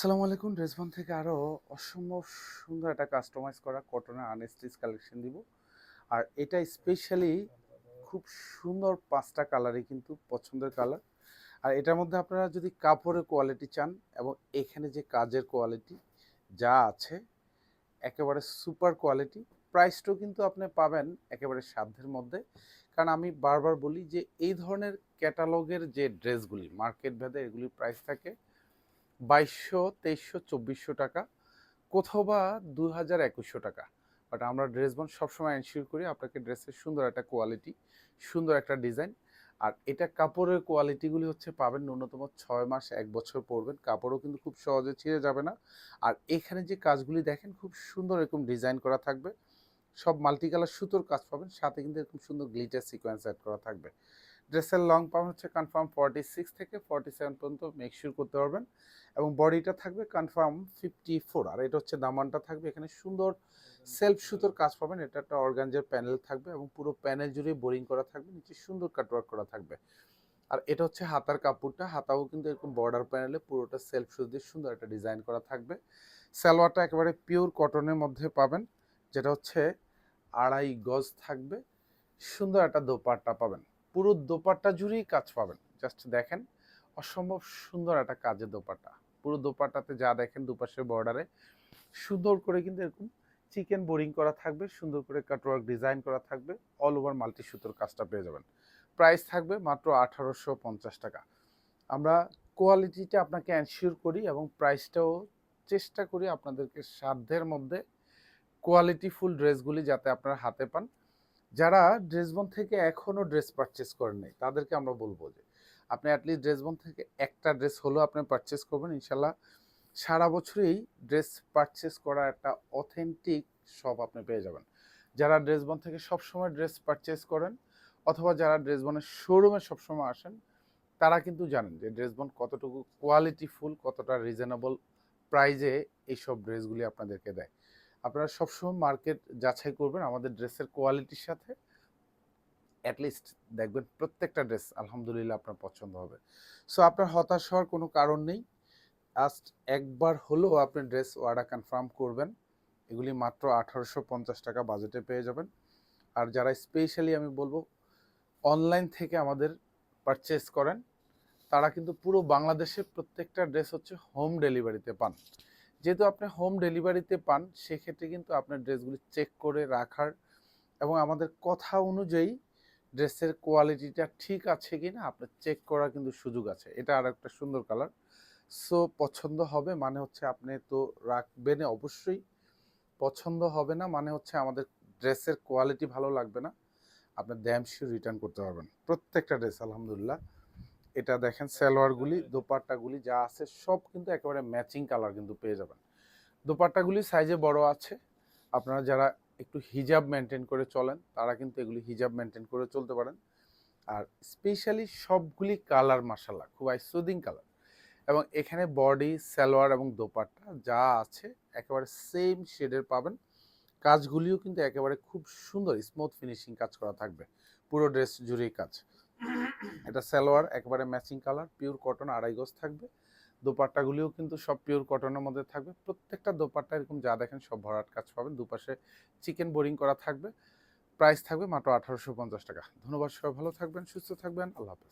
আসসালামু আলাইকুম। ড্রেসবন থেকে আরও অসম্ভব সুন্দর একটা কাস্টমাইজ করা কটনের আনস্টিচ কালেকশন দিব। আর এটা স্পেশালি খুব সুন্দর 5টা কালারই কিন্তু পছন্দের কালার। আর এটার মধ্যে আপনারা যদি কাপড়ের কোয়ালিটি চান এবং এখানে যে কাজের কোয়ালিটি যা আছে একেবারে সুপার কোয়ালিটি। প্রাইসটাও কিন্তু আপনি পাবেন একেবারে সাধ্যের মধ্যে। কারণ আমি বারবার বলি যে এই ধরনের ক্যাটালগের যে ড্রেসগুলি মার্কেট ভেদে এগুলির প্রাইস থাকে 2200, 2300, 2400 টাকা, কোথাও বা 2000, 2100 টাকা। বাট আমরা ড্রেসবন সবসময় এনশিওর করি আপনাকে ড্রেসের সুন্দর একটা কোয়ালিটি, সুন্দর একটা ডিজাইন। আর এটা কাপড়ের কোয়ালিটিগুলি হচ্ছে পাবেন ন্যূনতম 6 মাস 1 বছর পরবেন, কাপড়ও কিন্তু খুব সহজে ছিঁড়ে যাবে না। আর এখানে যে কাজগুলি দেখেন খুব সুন্দর এরকম ডিজাইন করা থাকবে, সব মাল্টি কালার সুতোর কাজ পাবেন, সাথে কিন্তু এরকম সুন্দর গ্লিটার সিকোয়েন্স অ্যাড করা থাকবে। ড্রেসের লং পাউন্ড হচ্ছে কনফার্ম 46 থেকে 47 পর্যন্ত মেক শিওর করতে পারবেন। এবং বডিটা থাকবে কনফার্ম 54। আর এটা হচ্ছে দামানটা থাকবে, এখানে সুন্দর সেলফ সুতোর কাজ পাবেন। এটা একটা অর্গানজার প্যানেল থাকবে এবং পুরো প্যানেল জুড়ে বোরিং করা থাকবে, নিচে সুন্দর কাটওয়ার্ক করা থাকবে। আর এটা হচ্ছে হাতার কাপড়টা, হাতাও কিন্তু এরকম বর্ডার প্যানেলে পুরোটা সেলফ সুতো দিয়ে সুন্দর একটা ডিজাইন করা থাকবে। সালোয়ারটা একেবারে পিওর কটনের মধ্যে পাবেন, যেটা হচ্ছে 2.5 গজ থাকবে। সুন্দর একটা দোপাট্টা পাবেন, পুরো দোপাট্টা জুড়েই কাজ পাবেন। জাস্ট দেখেন, অসম্ভব সুন্দর একটা কাজের দোপাট্টা। পুরো দোপাট্টাতে যা দেখেন দুপাশের বর্ডারে সুন্দর করে কিন্তু এরকম চিকেন বোরিং করা থাকবে, সুন্দর করে কাটওয়ার্ক ডিজাইন করা থাকবে, অল ওভার মাল্টি সুতোর কাজটা পেয়ে যাবেন। প্রাইস থাকবে মাত্র 1850 টাকা। আমরা কোয়ালিটিটা আপনাকে এনশিওর করি এবং প্রাইসটাও চেষ্টা করি আপনাদেরকে সাধ্যের মধ্যে কোয়ালিটিফুল ড্রেসগুলি যাতে আপনারা হাতে পান। যারা ড্রেসবন থেকে এখনো ড্রেস পারচেস করেন নাই তাদেরকে আমরা বলবো যে আপনি অ্যাটলিস্ট ড্রেসবন থেকে একটা ড্রেস হলেও আপনি পারচেস করবেন। ইনশাল্লাহ সারা বছরই ড্রেস পারচেস করা একটা অথেন্টিক শপ আপনি পেয়ে যাবেন। যারা ড্রেসবন থেকে সবসময় ড্রেস পারচেস করেন অথবা যারা ড্রেসবনের শোরুমে সবসময় আসেন, তারা কিন্তু জানেন যে ড্রেসবন কতটুকু কোয়ালিটিফুল, কতটা রিজনেবল প্রাইজে এইসব ড্রেসগুলি আপনাদেরকে দেয়। আপনারা সবসময় মার্কেট যাচাই করবেন আমাদের ড্রেসের কোয়ালিটির সাথে। অ্যাটলিস্ট দেখবেন প্রত্যেকটা ড্রেস আলহামদুলিল্লাহ আপনার পছন্দ হবে। সো আপনার হতাশ হওয়ার কোনো কারণ নেই। জাস্ট একবার হলেও আপনি ড্রেস অর্ডার কনফার্ম করবেন। এগুলি মাত্র 1850 টাকা বাজেটে পেয়ে যাবেন। আর যারা স্পেশালি আমি বলবো অনলাইন থেকে আমাদের পারচেস করেন, তারা কিন্তু পুরো বাংলাদেশে প্রত্যেকটা ড্রেস হচ্ছে হোম ডেলিভারিতে পান। যেহেতু আপনি হোম ডেলিভারিতে পান, সেক্ষেত্রে কিন্তু আপনার ড্রেসগুলি চেক করে রাখার এবং আমাদের কথা অনুযায়ী ড্রেসের কোয়ালিটিটা ঠিক আছে কিনা আপনার চেক করার কিন্তু সুযোগ আছে। এটা আর একটা সুন্দর কালার। সো পছন্দ হবে মানে হচ্ছে আপনি তো রাখবেন অবশ্যই, পছন্দ হবে না মানে হচ্ছে আমাদের ড্রেসের কোয়ালিটি ভালো লাগবে না, আপনার ড্যাম শিওর রিটার্ন করতে পারবেন প্রত্যেকটা ড্রেস আলহামদুলিল্লাহ। এটা দেখেন সালোয়ারগুলি দোপাট্টাগুলি যা আছে সব কিন্তু একেবারে ম্যাচিং কালার কিন্তু পেয়ে যাবেন। দোপাট্টাগুলি সাইজে বড় আছে। আপনারা যারা একটু হিজাব মেনটেন করে চলেন তারা কিন্তু এগুলি হিজাব মেনটেন করে চলতে পারেন। আর স্পেশালি সবগুলি কালার মাশাআল্লাহ খুব আইসোদিং কালার। এবং এখানে বডি সালোয়ার এবং দোপাট্টা যা আছে একেবারে সেম শেডের পাবেন। কাজগুলিও কিন্তু একেবারে খুব সুন্দর স্মুথ ফিনিশিং কাজ করা থাকবে, পুরো ড্রেস জুড়েই কাজ। এটা সালোয়ার একেবারে ম্যাচিং কালার, পিওর কটন 2.5 গজ থাকবে। দোপাট্টাগুলিও কিন্তু সব পিওর কটনের মধ্যে থাকবে। প্রত্যেকটা দোপাট্টা এরকম যা দেখেন সব ভরাট কাজ পাবেন, দুপাশে চিকেন বোরিং করা থাকবে। প্রাইস থাকবে মাত্র 1850 টাকা। ধন্যবাদ, সবাই ভালো থাকবেন, সুস্থ থাকবেন, আল্লাহ হাফেজ।